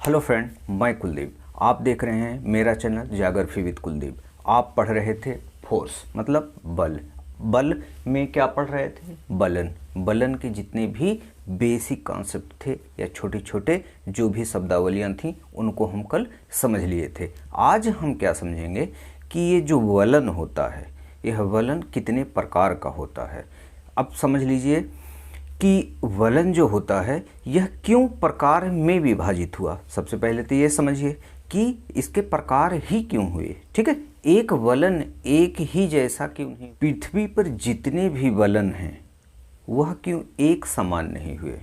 Hello friend, मैं कुलदीप। आप देख रहे हैं मेरा चैनल ज्योग्राफी विद कुलदीप। आप पढ़ रहे थे फोर्स मतलब बल। बल में क्या पढ़ रहे थे? बलन। बलन के जितने भी बेसिक कॉन्सेप्ट थे या छोटे छोटे जो भी शब्दावलियाँ थीं उनको हम कल समझ लिए थे। आज हम क्या समझेंगे कि ये जो वलन होता है, यह वलन कितने प्रकार का होता है। अब समझ लीजिए कि वलन जो होता है यह क्यों प्रकार में विभाजित हुआ। सबसे पहले तो ये समझिए कि इसके प्रकार ही क्यों हुए। ठीक है, एक वलन एक ही जैसा क्यों नहीं? पृथ्वी पर जितने भी वलन हैं वह क्यों एक समान नहीं हुए,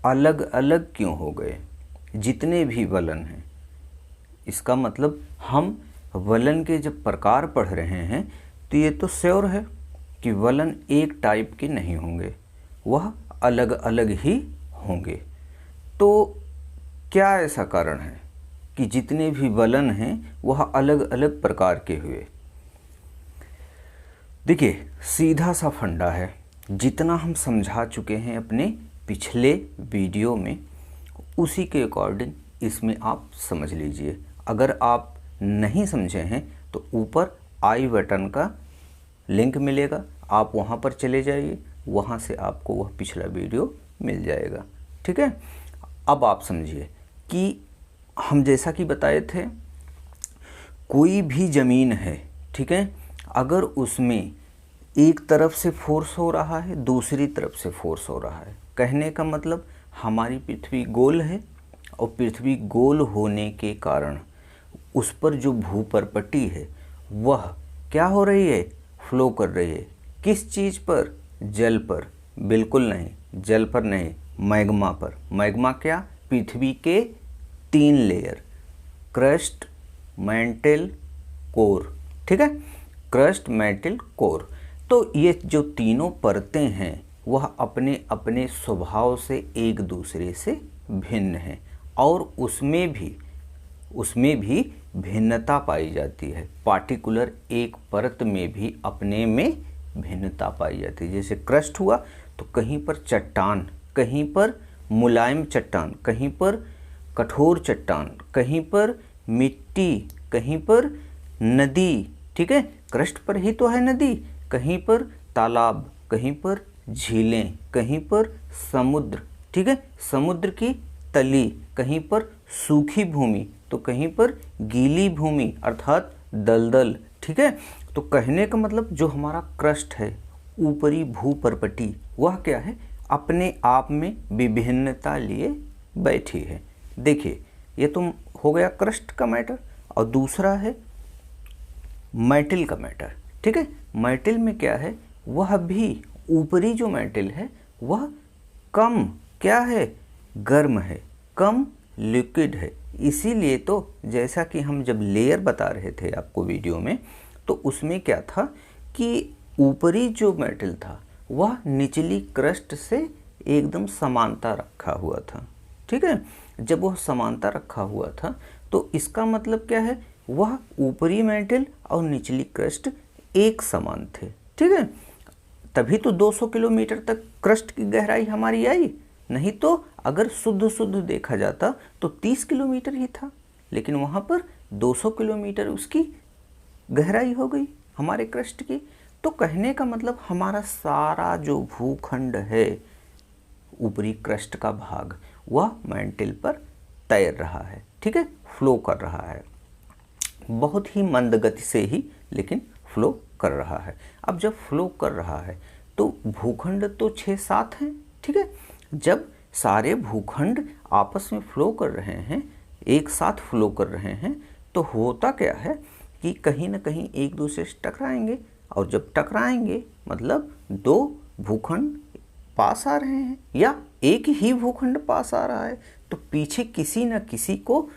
अलग अलग क्यों हो गए? जितने भी वलन हैं, इसका मतलब हम वलन के जब प्रकार पढ़ रहे हैं तो ये तो श्योर है कि वलन एक टाइप के नहीं होंगे, वह अलग अलग ही होंगे। तो क्या ऐसा कारण है कि जितने भी वलन हैं वह अलग अलग प्रकार के हुए? देखिए, सीधा सा फंडा है, जितना हम समझा चुके हैं अपने पिछले वीडियो में उसी के अकॉर्डिंग इसमें आप समझ लीजिए। अगर आप नहीं समझे हैं तो ऊपर आई बटन का लिंक मिलेगा, आप वहाँ पर चले जाइए, वहाँ से आपको वह पिछला वीडियो मिल जाएगा। ठीक है, अब आप समझिए कि हम जैसा कि बताए थे, कोई भी ज़मीन है, ठीक है, अगर उसमें एक तरफ से फोर्स हो रहा है, दूसरी तरफ से फोर्स हो रहा है, कहने का मतलब हमारी पृथ्वी गोल है और पृथ्वी गोल होने के कारण उस पर जो भूपर्पटी है वह क्या हो रही है? फ्लो कर रही है। किस चीज़ पर? जल पर? बिल्कुल नहीं, जल पर नहीं, मैग्मा पर। मैग्मा क्या? पृथ्वी के 3 लेयर, क्रस्ट, मैंटल, कोर। ठीक है, क्रस्ट, मैंटल, कोर। तो ये जो तीनों परतें हैं वह अपने अपने स्वभाव से एक दूसरे से भिन्न हैं और उसमें भी भिन्नता पाई जाती है। पार्टिकुलर एक परत में भी अपने में भिन्नता पाई जाती है। जैसे क्रस्ट हुआ तो कहीं पर चट्टान, कहीं पर मुलायम चट्टान, कहीं पर कठोर चट्टान, कहीं पर मिट्टी, कहीं पर नदी। ठीक है, क्रस्ट पर ही तो है नदी, कहीं पर तालाब, कहीं पर झीलें, कहीं पर समुद्र। ठीक है, समुद्र की तली, कहीं पर सूखी भूमि तो कहीं पर गीली भूमि अर्थात दलदल। ठीक है, तो कहने का मतलब जो हमारा क्रस्ट है, ऊपरी भूपर्पटी, वह क्या है? अपने आप में विभिन्नता लिए बैठी है। देखिए, ये तो हो गया क्रस्ट का मैटर और दूसरा है मैंटल का मैटर। ठीक है, मैंटल में क्या है? वह भी ऊपरी जो मैंटल है वह कम क्या है? गर्म है, कम लिक्विड है। इसीलिए तो जैसा कि हम जब लेयर बता रहे थे आपको वीडियो में, तो उसमें क्या था कि ऊपरी जो मेटल था वह निचली क्रस्ट से एकदम समानता रखा हुआ था। ठीक है, जब वह समानता रखा हुआ था तो इसका मतलब क्या है? वह ऊपरी मेटल और निचली क्रस्ट एक समान थे। ठीक है, तभी तो 200 किलोमीटर तक क्रस्ट की गहराई हमारी आई, नहीं तो अगर शुद्ध देखा जाता तो 30 किलोमीटर ही था, लेकिन वहाँ पर 200 किलोमीटर उसकी गहराई हो गई हमारे क्रस्ट की। तो कहने का मतलब हमारा सारा जो भूखंड है, ऊपरी क्रस्ट का भाग, वह मैंटल पर तैर रहा है। ठीक है, फ्लो कर रहा है, बहुत ही मंद गति से ही लेकिन फ्लो कर रहा है। अब जब फ्लो कर रहा है तो भूखंड तो 6-7 हैं। ठीक है, जब सारे भूखंड आपस में फ्लो कर रहे हैं, एक साथ फ्लो कर रहे हैं, तो होता क्या है कि कहीं ना कहीं एक दूसरे से टकराएंगे, और जब टकराएंगे मतलब 2 भूखंड पास आ रहे हैं या एक ही भूखंड पास आ रहा है, तो पीछे किसी न किसी को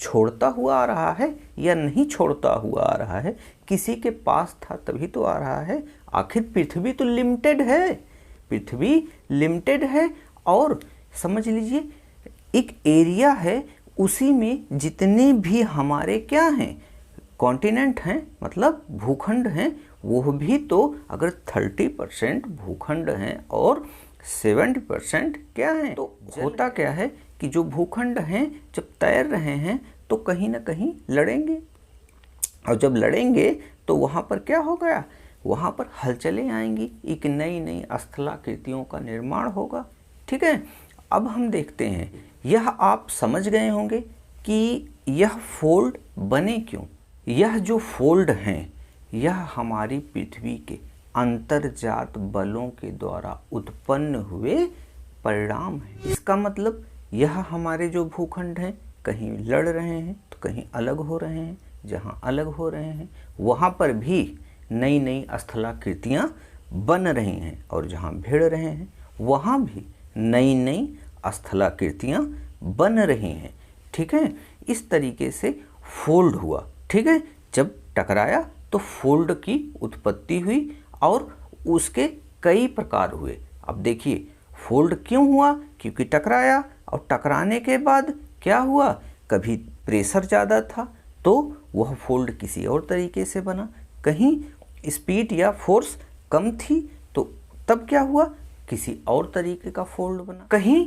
छोड़ता हुआ आ रहा है या नहीं छोड़ता हुआ आ रहा है, किसी के पास था तभी तो आ रहा है। आखिर पृथ्वी तो लिमिटेड है, पृथ्वी लिमिटेड है और समझ लीजिए एक एरिया है, उसी में जितने भी हमारे क्या हैं? कॉन्टिनेंट हैं, मतलब भूखंड हैं, वो भी तो अगर 30% भूखंड हैं और 70% क्या है? तो होता क्या है कि जो भूखंड हैं जब तैर रहे हैं तो कहीं ना कहीं लड़ेंगे, और जब लड़ेंगे तो वहाँ पर क्या हो गया, वहाँ पर हलचलें आएंगी, एक नई नई स्थलाकृतियों का निर्माण होगा। ठीक है, अब हम देखते हैं, यह आप समझ गए होंगे कि यह फोल्ड बने क्यों। यह जो फोल्ड हैं यह हमारी पृथ्वी के अंतर्जात बलों के द्वारा उत्पन्न हुए परिणाम हैं। इसका मतलब यह हमारे जो भूखंड हैं कहीं लड़ रहे हैं तो कहीं अलग हो रहे हैं, जहाँ अलग हो रहे हैं वहाँ पर भी नई नई स्थलाकृतियाँ बन रही हैं, और जहाँ भिड़ रहे हैं वहाँ भी नई नई स्थलाकृतियाँ बन रही हैं। ठीक है, इस तरीके से फोल्ड हुआ। ठीक है, जब टकराया तो फोल्ड की उत्पत्ति हुई और उसके कई प्रकार हुए। अब देखिए फोल्ड क्यों हुआ, क्योंकि टकराया, और टकराने के बाद क्या हुआ, कभी प्रेशर ज़्यादा था तो वह फोल्ड किसी और तरीके से बना, कहीं स्पीड या फोर्स कम थी तो तब क्या हुआ, किसी और तरीके का फोल्ड बना। कहीं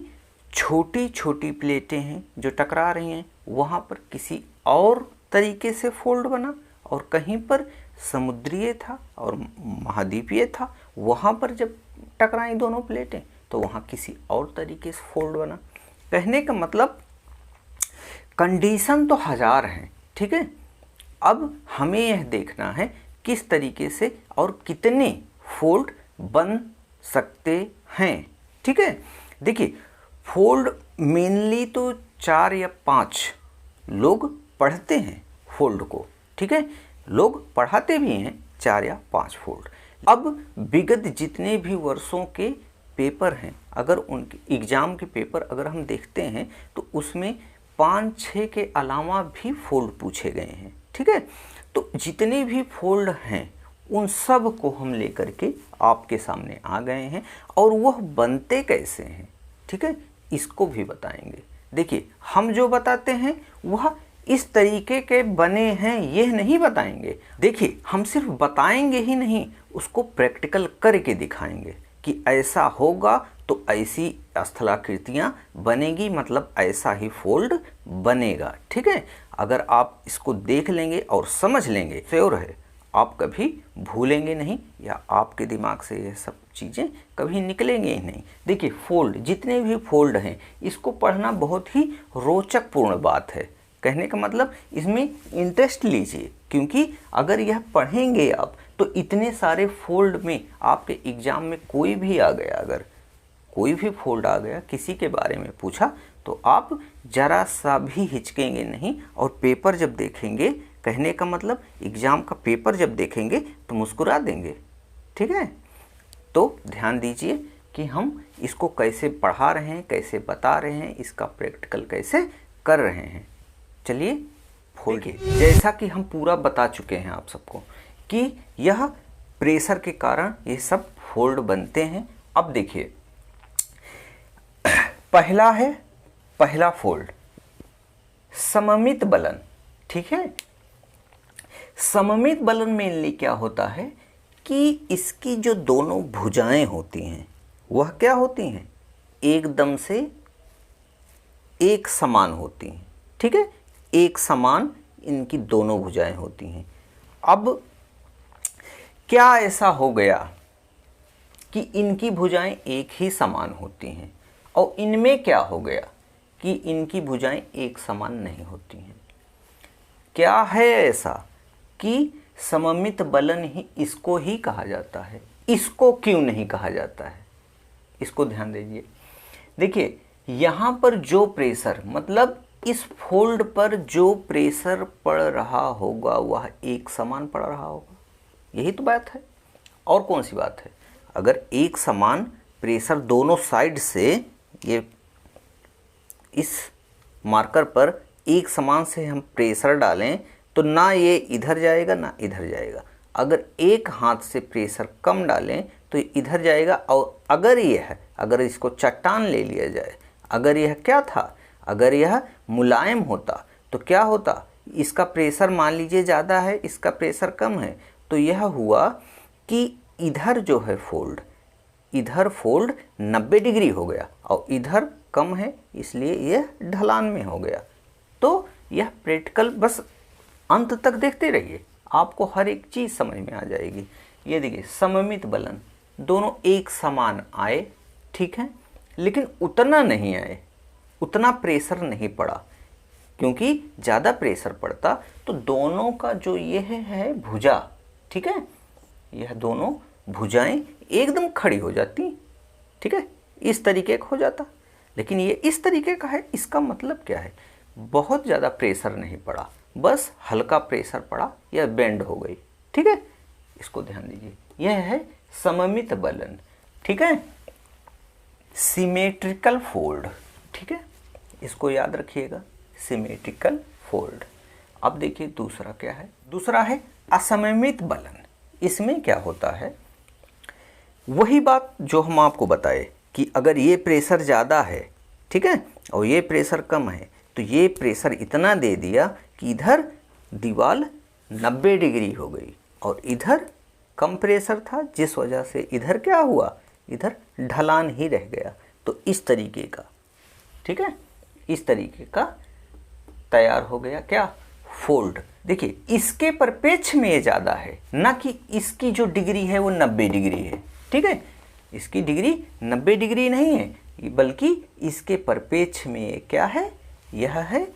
छोटी छोटी प्लेटें हैं जो टकरा रही हैं वहाँ पर किसी और तरीके से फोल्ड बना, और कहीं पर समुद्रीय था और महाद्वीपीय था, वहाँ पर जब टकराई दोनों प्लेटें तो वहाँ किसी और तरीके से फोल्ड बना। कहने का मतलब कंडीशन तो हजार हैं। ठीक है, अब हमें यह देखना है किस तरीके से और कितने फोल्ड बन सकते हैं। ठीक है, देखिए फोल्ड मेनली तो 4 या 5 लोग पढ़ते हैं फोल्ड को। ठीक है, लोग पढ़ाते भी हैं 4 या 5 फोल्ड। अब विगत जितने भी वर्षों के पेपर हैं, अगर उनके एग्ज़ाम के पेपर अगर हम देखते हैं तो उसमें 5-6 के अलावा भी फोल्ड पूछे गए हैं। ठीक है, तो जितने भी फोल्ड हैं उन सब को हम लेकर के आपके सामने आ गए हैं, और वह बनते कैसे हैं, ठीक है, इसको भी बताएंगे। देखिए हम जो बताते हैं वह इस तरीके के बने हैं यह नहीं बताएंगे। देखिए हम सिर्फ बताएंगे ही नहीं, उसको प्रैक्टिकल करके दिखाएंगे कि ऐसा होगा तो ऐसी स्थलाकृतियाँ बनेगी, मतलब ऐसा ही फोल्ड बनेगा। ठीक है, अगर आप इसको देख लेंगे और समझ लेंगे श्योर है आप कभी भूलेंगे नहीं, या आपके दिमाग से ये सब चीज़ें कभी निकलेंगे ही नहीं। देखिए फोल्ड, जितने भी फोल्ड हैं इसको पढ़ना बहुत ही रोचक पूर्ण बात है। कहने का मतलब इसमें इंटरेस्ट लीजिए, क्योंकि अगर यह पढ़ेंगे आप तो इतने सारे फोल्ड में आपके एग्ज़ाम में कोई भी आ गया, अगर कोई भी फोल्ड आ गया किसी के बारे में पूछा तो आप ज़रा सा भी हिचकेंगे नहीं, और पेपर जब देखेंगे, कहने का मतलब एग्ज़ाम का पेपर जब देखेंगे तो मुस्कुरा देंगे। ठीक है, तो ध्यान दीजिए कि हम इसको कैसे पढ़ा रहे हैं, कैसे बता रहे हैं, इसका प्रैक्टिकल कैसे कर रहे हैं। चलिए फोल्ड के, जैसा कि हम पूरा बता चुके हैं आप सबको कि यह प्रेशर के कारण ये सब फोल्ड बनते हैं। अब देखिए पहला फोल्ड सममित बलन। ठीक है, सममित बलन मेनली क्या होता है कि इसकी जो दोनों भुजाएं होती हैं वह क्या होती हैं, एकदम से एक समान होती हैं। ठीक है, एक समान इनकी दोनों भुजाएं होती हैं। अब क्या ऐसा हो गया कि इनकी भुजाएं एक ही समान होती हैं, और इनमें क्या हो गया कि इनकी भुजाएं एक समान नहीं होती हैं। क्या है ऐसा कि सममित बलन ही इसको ही कहा जाता है, इसको क्यों नहीं कहा जाता है, इसको ध्यान दीजिए। देखिए यहाँ पर जो प्रेशर, मतलब इस फोल्ड पर जो प्रेशर पड़ रहा होगा वह एक समान पड़ रहा होगा, यही तो बात है। और कौन सी बात है, अगर एक समान प्रेशर दोनों साइड से, ये इस मार्कर पर एक समान से हम प्रेशर डालें तो ना ये इधर जाएगा ना इधर जाएगा। अगर एक हाथ से प्रेशर कम डालें तो ये इधर जाएगा, और अगर इसको चट्टान ले लिया जाए, अगर यह क्या था, अगर यह मुलायम होता तो क्या होता, इसका प्रेशर मान लीजिए ज़्यादा है, इसका प्रेशर कम है, तो यह हुआ कि इधर जो है फोल्ड इधर फोल्ड 90 डिग्री हो गया और इधर कम है, इसलिए यह ढलान में हो गया। तो यह प्रैक्टिकल बस अंत तक देखते रहिए, आपको हर एक चीज़ समझ में आ जाएगी। ये देखिए सममित बलन, दोनों एक समान आए, ठीक है, लेकिन उतना नहीं आए, उतना प्रेशर नहीं पड़ा, क्योंकि ज़्यादा प्रेशर पड़ता तो दोनों का जो यह है भुजा, ठीक है, यह दोनों भुजाएं एकदम खड़ी हो जाती, ठीक है, इस तरीके का हो जाता। लेकिन ये इस तरीके का है, इसका मतलब क्या है, बहुत ज़्यादा प्रेशर नहीं पड़ा, बस हल्का प्रेशर पड़ा या बेंड हो गई, ठीक है, इसको ध्यान दीजिए। यह है सममित बलन, ठीक है, सिमेट्रिकल फोल्ड, ठीक है, इसको याद रखिएगा, सिमेट्रिकल फोल्ड। अब देखिए दूसरा क्या है, दूसरा है असममित बलन। इसमें क्या होता है, वही बात जो हम आपको बताए कि अगर ये प्रेशर ज़्यादा है, ठीक है, और ये प्रेशर कम है, तो ये प्रेशर इतना दे दिया कि इधर दीवार 90 डिग्री हो गई और इधर कम प्रेशर था, जिस वजह से इधर क्या हुआ, इधर ढलान ही रह गया। तो इस तरीके का, ठीक है, इस तरीके का तैयार हो गया क्या, फोल्ड। देखिए इसके परिपेक्ष में ये ज़्यादा है, ना कि इसकी जो डिग्री है वो 90 डिग्री है, ठीक है, इसकी डिग्री 90 डिग्री नहीं है, बल्कि इसके परिपेक्ष में ये क्या है, यह है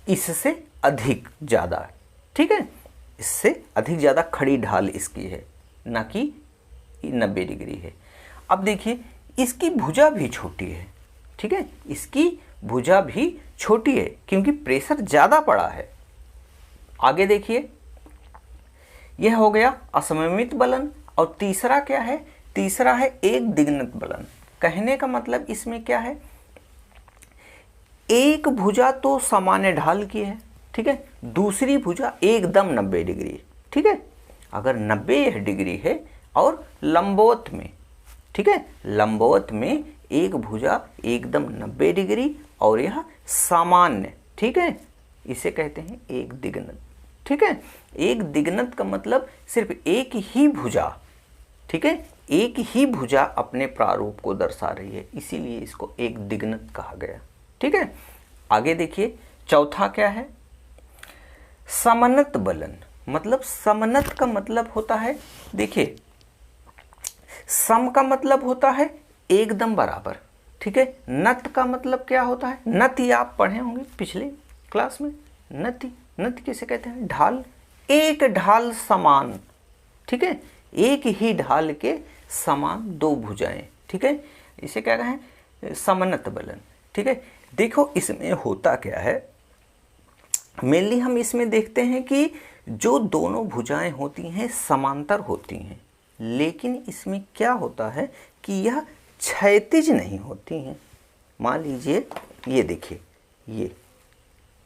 इससे अधिक ज़्यादा, ठीक है, इससे अधिक ज़्यादा खड़ी ढाल इसकी है, ना कि 90 डिग्री है। अब देखिए इसकी भुजा भी छोटी है, ठीक है, इसकी भुजा भी छोटी है क्योंकि प्रेशर ज़्यादा पड़ा है। आगे देखिए, यह हो गया असममित बलन। और तीसरा क्या है, तीसरा है एक दिग्नत बलन। कहने का मतलब इसमें क्या है, एक भुजा तो सामान्य ढाल की है, ठीक है, दूसरी भुजा एकदम 90 डिग्री, ठीक है, अगर 90 डिग्री है और लंबवत में, ठीक है, लंबवत में एक भुजा एकदम 90 डिग्री और यह सामान्य, ठीक है, इसे कहते हैं एक दिग्नत, ठीक है। एक दिग्नत का मतलब सिर्फ एक ही भुजा, ठीक है, एक ही भुजा अपने प्रारूप को दर्शा रही है, इसीलिए इसको एक दिग्नत कहा गया, ठीक है। आगे देखिए चौथा क्या है, समनत बलन। मतलब समनत का मतलब होता है, देखिए सम का मतलब होता है एकदम बराबर, ठीक है, नत का मतलब क्या होता है, नति आप पढ़े होंगे पिछले क्लास में, नति, नति किसे कहते हैं, ढाल, एक ढाल समान, ठीक है, एक ही ढाल के समान दो भुजाएं, ठीक है, इसे क्या कहें, समनत बलन, ठीक है। देखो इसमें होता क्या है, मेनली हम इसमें देखते हैं कि जो दोनों भुजाएं होती हैं समांतर होती हैं, लेकिन इसमें क्या होता है कि यह क्षैतिज नहीं होती हैं। मान लीजिए ये देखिए, ये,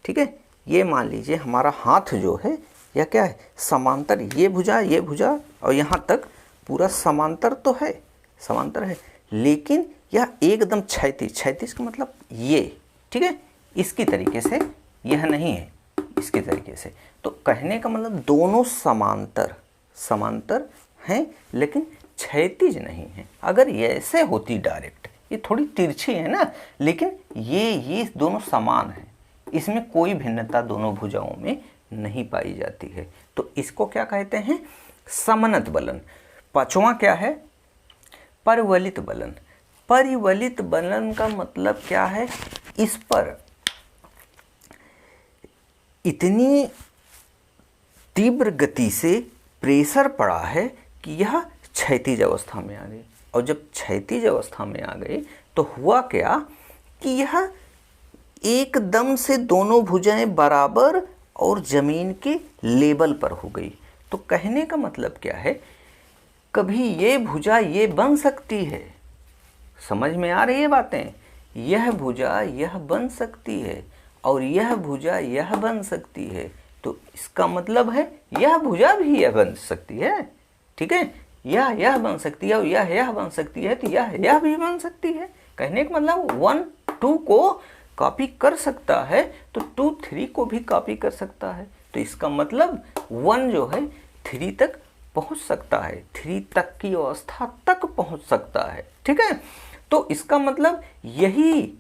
ठीक है, ये मान लीजिए हमारा हाथ जो है यह क्या है, समांतर, ये भुजा और यहाँ तक पूरा समांतर तो है, समांतर है, लेकिन यह एकदम क्षैतिज, क्षैतिज का मतलब ये, ठीक है, इसकी तरीके से यह नहीं है, इसके तरीके से। तो कहने का मतलब दोनों समांतर, समांतर हैं लेकिन क्षैतिज नहीं है। अगर ये ऐसे होती डायरेक्ट, ये थोड़ी तिरछी है ना, लेकिन ये दोनों समान हैं, इसमें कोई भिन्नता दोनों भुजाओं में नहीं पाई जाती है, तो इसको क्या कहते हैं, समनत बलन। पांचवा क्या है, परिवलित बलन। परिवलित बलन का मतलब क्या है, इस पर इतनी तीव्र गति से प्रेशर पड़ा है कि यह क्षैतिज अवस्था में आ गई, और जब क्षैतिज अवस्था में आ गई तो हुआ क्या कि यह एकदम से दोनों भुजाएं बराबर और जमीन के लेवल पर हो गई। तो कहने का मतलब क्या है, कभी ये भुजा ये बन सकती है, समझ में आ रही है बातें, यह भुजा यह बन सकती है और यह भुजा यह बन सकती है, तो इसका मतलब है यह भुजा भी यह बन सकती है, ठीक है, यह बन सकती है और यह बन सकती है, तो यह भी बन सकती है। कहने का मतलब 1 2 को कॉपी कर सकता है तो 2 3 को भी कॉपी कर सकता है। तो इसका मतलब 1 जो है 3 तक पहुंच सकता है, 3 तक की अवस्था तक पहुंच सकता है। ठीक है, तो इसका मतलब यही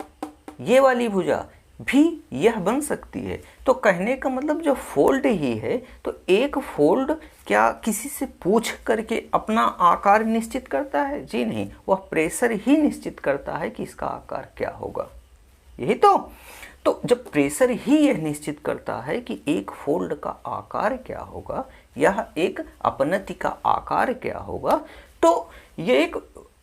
ये वाली भुजा भी यह बन सकती है। तो कहने का मतलब जो फोल्ड ही है, तो एक फोल्ड क्या किसी से पूछ करके अपना आकार निश्चित करता है? जी नहीं, वह प्रेशर ही निश्चित करता है कि इसका आकार क्या होगा। यही तो जब प्रेशर ही यह निश्चित करता है कि एक फोल्ड का आकार क्या होगा, यह एक अपनति का आकार क्या होगा, तो यह एक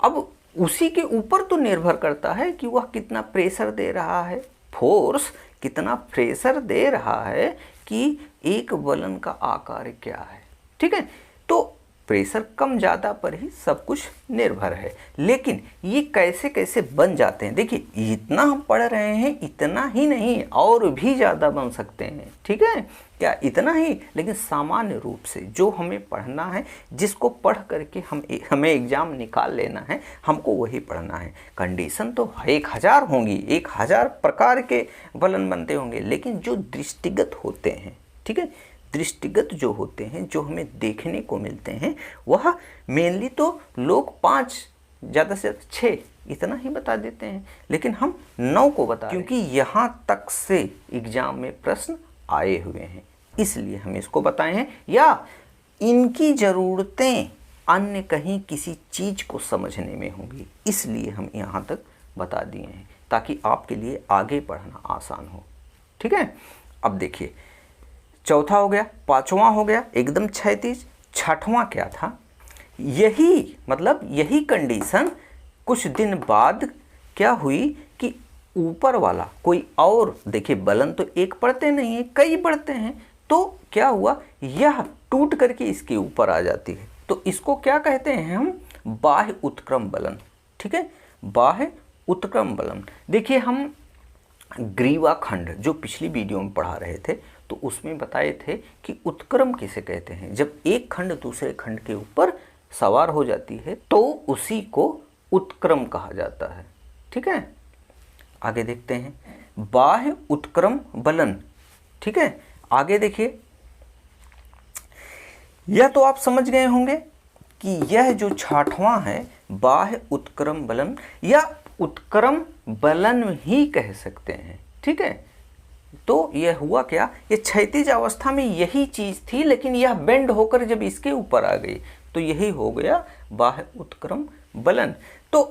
अब उसी के ऊपर तो निर्भर करता है कि वह कितना प्रेशर दे रहा है, फोर्स कितना प्रेशर दे रहा है कि एक बलन का आकार क्या है। ठीक है, तो प्रेशर कम ज़्यादा पर ही सब कुछ निर्भर है। लेकिन ये कैसे कैसे बन जाते हैं, देखिए इतना हम पढ़ रहे हैं, इतना ही नहीं और भी ज़्यादा बन सकते हैं। ठीक है, क्या इतना ही? लेकिन सामान्य रूप से जो हमें पढ़ना है, जिसको पढ़ करके हमें एग्ज़ाम निकाल लेना है, हमको वही पढ़ना है। कंडीशन तो 1000 होंगी, 1000 प्रकार के बलन बनते होंगे, लेकिन जो दृष्टिगत होते हैं, ठीक है, दृष्टिगत जो होते हैं, जो हमें देखने को मिलते हैं, वह मेनली तो लोग 5 ज़्यादा से 6 इतना ही बता देते हैं, लेकिन हम 9 को बता रहे हैं, क्योंकि यहाँ तक से एग्जाम में प्रश्न आए हुए हैं, इसलिए हम इसको बताए हैं। या इनकी ज़रूरतें अन्य कहीं किसी चीज़ को समझने में होंगी, इसलिए हम यहाँ तक बता दिए हैं, ताकि आपके लिए आगे पढ़ना आसान हो। ठीक है, अब देखिए, चौथा हो गया, पांचवा हो गया एकदम क्षैतिज, छठवां क्या था? यही मतलब यही कंडीशन कुछ दिन बाद क्या हुई कि ऊपर वाला कोई और, देखिए बलन तो एक पढ़ते नहीं है, कई पढ़ते हैं, तो क्या हुआ, यह टूट करके इसके ऊपर आ जाती है, तो इसको क्या कहते हैं हम? बाह्य उत्क्रम बलन। ठीक है, बाह्य उत्क्रम बलन। देखिए हम ग्रीवा खंड जो पिछली वीडियो में पढ़ा रहे थे, तो उसमें बताए थे कि उत्क्रम किसे कहते हैं। जब एक खंड दूसरे खंड के ऊपर सवार हो जाती है तो उसी को उत्क्रम कहा जाता है। ठीक है, आगे देखते हैं, बाह्य उत्क्रम बलन। ठीक है, आगे देखिए, यह तो आप समझ गए होंगे कि यह जो छठवां है बाह्य उत्क्रम बलन, या उत्क्रम बलन ही कह सकते हैं। ठीक है, तो यह हुआ क्या, ये क्षैतिज अवस्था में यही चीज थी, लेकिन यह बेंड होकर जब इसके ऊपर आ गई तो यही हो गया बाह्य उत्क्रम बलन। तो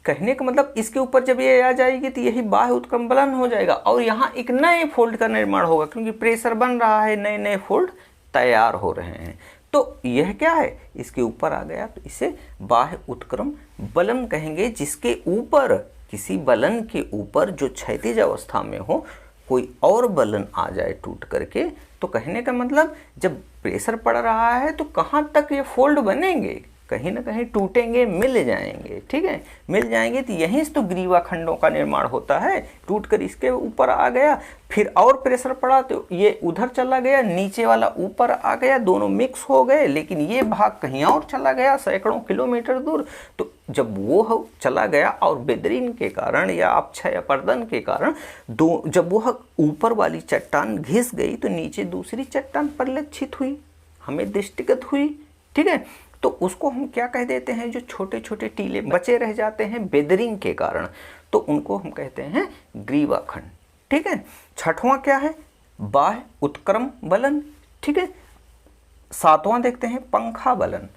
कहने का मतलब इसके ऊपर जब ये आ जाएगी तो यही बाह्य उत्क्रम बलन हो जाएगा, और यहाँ एक नए फोल्ड का निर्माण होगा, क्योंकि प्रेशर बन रहा है, नए नए फोल्ड तैयार हो रहे हैं। तो यह क्या है, इसके ऊपर आ गया, तो इसे बाह्य उत्क्रम बलन कहेंगे, जिसके ऊपर किसी बलन के ऊपर जो क्षैतिज अवस्था में हो कोई और बलन आ जाए टूट करके, तो कहने का मतलब जब प्रेशर पड़ रहा है तो कहाँ तक ये फोल्ड बनेंगे, कहीं ना कहीं टूटेंगे, मिल जाएंगे। ठीक है, मिल जाएंगे, तो यहीं से तो ग्रीवा खंडों का निर्माण होता है। टूट कर इसके ऊपर आ गया, फिर और प्रेशर पड़ा तो ये उधर चला गया, नीचे वाला ऊपर आ गया, दोनों मिक्स हो गए, लेकिन ये भाग कहीं और चला गया सैकड़ों किलोमीटर दूर। तो जब वो चला गया और बेदरीन के कारण या अपक्षय अपर्दन के कारण जब वह ऊपर वाली चट्टान घिस गई तो नीचे दूसरी चट्टान परिलक्षित हुई, हमें दृष्टिगत हुई। ठीक है, तो उसको हम क्या कह देते हैं, जो छोटे छोटे टीले बचे रह जाते हैं बेदरिंग के कारण, तो उनको हम कहते हैं ग्रीवा खंड। ठीक है, छठवां क्या है, बाह्य उत्क्रम बलन। ठीक है, सातवां देखते हैं पंखा बलन।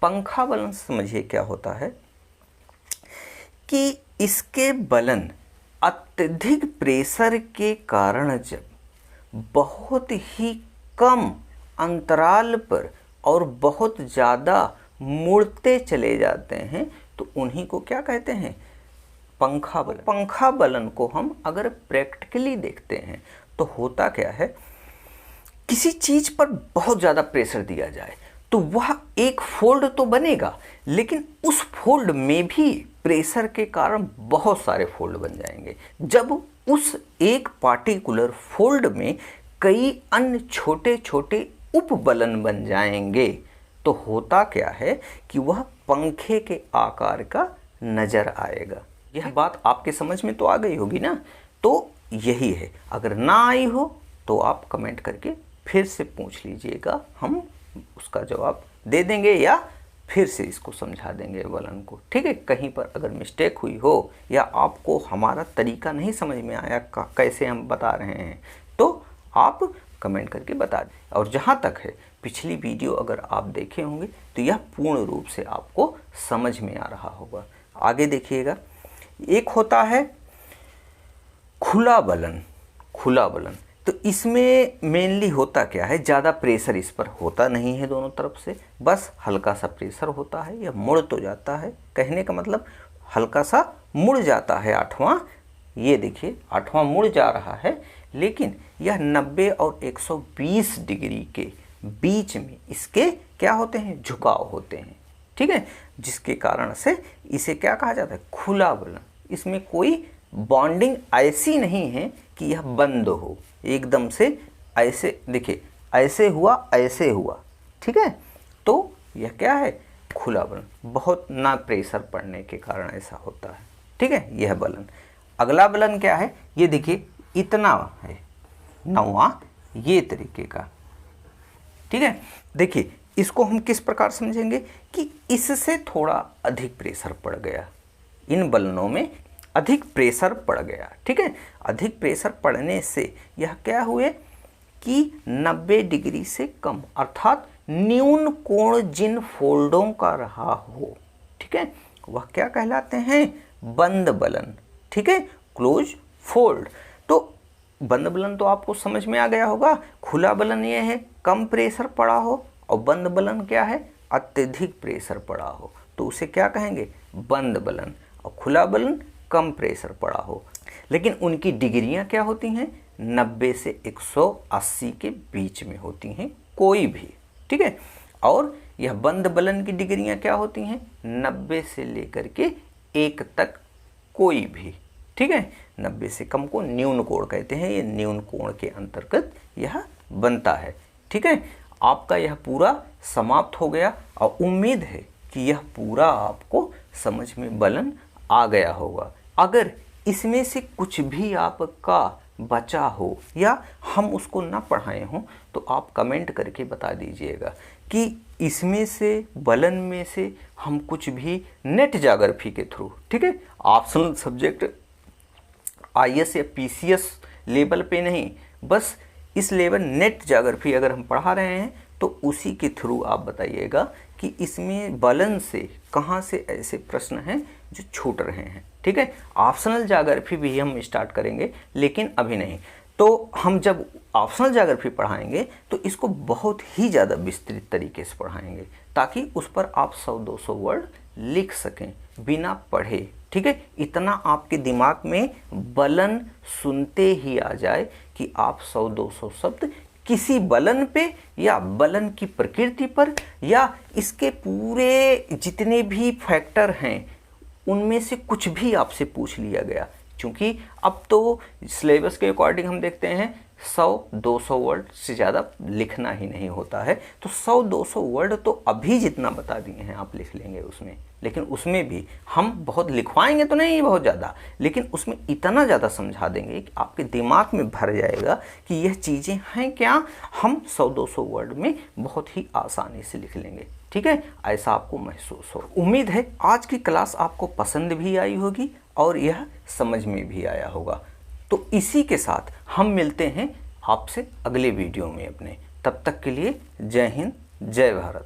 पंखा बलन समझिए क्या होता है कि इसके बलन अत्यधिक प्रेशर के कारण जब बहुत ही कम अंतराल पर और बहुत ज़्यादा मुड़ते चले जाते हैं, तो उन्हीं को क्या कहते हैं, पंखा बलन। पंखा बलन को हम अगर प्रैक्टिकली देखते हैं तो होता क्या है, किसी चीज़ पर बहुत ज़्यादा प्रेशर दिया जाए तो वह एक फोल्ड तो बनेगा, लेकिन उस फोल्ड में भी प्रेशर के कारण बहुत सारे फोल्ड बन जाएंगे। जब उस एक पार्टिकुलर फोल्ड में कई अन्य छोटे छोटे उपबलन बन जाएंगे तो होता क्या है कि वह पंखे के आकार का नजर आएगा। यह बात आपके समझ में तो आ गई होगी ना। तो यही है, अगर ना आई हो तो आप कमेंट करके फिर से पूछ लीजिएगा, हम उसका जवाब दे देंगे या फिर से इसको समझा देंगे बलन को। ठीक है, कहीं पर अगर मिस्टेक हुई हो या आपको हमारा तरीका नहीं समझ में आया कैसे हम बता रहे हैं तो आप कमेंट करके बता दें। और जहाँ तक है पिछली वीडियो अगर आप देखे होंगे तो यह पूर्ण रूप से आपको समझ में आ रहा होगा। आगे देखिएगा, एक होता है खुला बलन। खुला बलन तो इसमें मेनली होता क्या है, ज़्यादा प्रेशर इस पर होता नहीं है दोनों तरफ से, बस हल्का सा प्रेशर होता है। यह मुड़ तो जाता है, कहने का मतलब हल्का सा मुड़ जाता है आठवां। ये देखिए आठवां मुड़ जा रहा है, लेकिन यह 90 और 120 डिग्री के बीच में इसके क्या होते हैं, झुकाव होते हैं। ठीक है, जिसके कारण से इसे क्या कहा जाता है, खुला बलन। इसमें कोई बॉन्डिंग ऐसी नहीं है कि यह बंद हो एकदम से, ऐसे देखिए ऐसे हुआ। ठीक है, तो यह क्या है, खुला बलन, बहुत ना प्रेशर पड़ने के कारण ऐसा होता है। ठीक है, यह बलन। अगला बलन क्या है, ये देखिए इतना है 9वां, ये तरीके का। ठीक है, देखिए इसको हम किस प्रकार समझेंगे कि इससे थोड़ा अधिक प्रेशर पड़ गया, इन बलनों में अधिक प्रेशर पड़ गया। ठीक है, अधिक प्रेशर पड़ने से यह क्या हुए कि 90 डिग्री से कम अर्थात न्यून कोण जिन फोल्डों का रहा हो, ठीक है, वह क्या कहलाते हैं, बंद बलन। ठीक है, क्लोज फोल्ड। तो बंद बलन तो आपको समझ में आ गया होगा। खुला बलन ये है कम प्रेशर पड़ा हो, और बंद बलन क्या है, अत्यधिक प्रेशर पड़ा हो, तो उसे क्या कहेंगे, बंद बलन। और खुला बलन कम प्रेशर पड़ा हो, लेकिन उनकी डिग्रियां क्या होती हैं, 90 से 180 के बीच में होती हैं कोई भी। ठीक है, और यह बंद बलन की डिग्रियां क्या होती हैं, 90 से लेकर के 1 तक कोई भी। ठीक है, 90 से कम को न्यून कोण कहते हैं, ये न्यून कोण के अंतर्गत यह बनता है। ठीक है, आपका यह पूरा समाप्त हो गया और उम्मीद है कि यह पूरा आपको समझ में बलन आ गया होगा। अगर इसमें से कुछ भी आपका बचा हो या हम उसको ना पढ़ाए हों तो आप कमेंट करके बता दीजिएगा कि इसमें से बलन में से हम कुछ भी नेट ज्योग्राफी के थ्रू, ठीक है, ऑप्शनल सब्जेक्ट आईएएस या पीसीएस लेवल पे नहीं, बस इस लेवल नेट ज्योग्राफी अगर हम पढ़ा रहे हैं तो उसी के थ्रू आप बताइएगा कि इसमें बलन से कहाँ से ऐसे प्रश्न हैं जो छूट रहे हैं। ठीक है, ऑप्शनल ज्योग्राफी भी हम स्टार्ट करेंगे, लेकिन अभी नहीं। तो हम जब ऑप्शनल ज्योग्राफी पढ़ाएंगे तो इसको बहुत ही ज़्यादा विस्तृत तरीके से पढ़ाएंगे, ताकि उस पर आप 100-200 वर्ड लिख सकें बिना पढ़े। ठीक है, इतना आपके दिमाग में बलन सुनते ही आ जाए कि आप 100-200 शब्द किसी बलन पे या बलन की प्रकृति पर या इसके पूरे जितने भी फैक्टर हैं उनमें से कुछ भी आपसे पूछ लिया गया। क्योंकि अब तो सिलेबस के अकॉर्डिंग हम देखते हैं 100-200 वर्ड से ज़्यादा लिखना ही नहीं होता है, तो 100-200 वर्ड तो अभी जितना बता दिए हैं आप लिख लेंगे उसमें। लेकिन उसमें भी हम बहुत लिखवाएंगे तो नहीं बहुत ज़्यादा, लेकिन उसमें इतना ज़्यादा समझा देंगे कि आपके दिमाग में भर जाएगा कि यह चीज़ें हैं क्या, हम 100-200 वर्ड में बहुत ही आसानी से लिख लेंगे। ठीक है, ऐसा आपको महसूस हो। उम्मीद है आज की क्लास आपको पसंद भी आई होगी और यह समझ में भी आया होगा। तो इसी के साथ हम मिलते हैं आपसे अगले वीडियो में अपने। तब तक के लिए जय हिंद, जय भारत।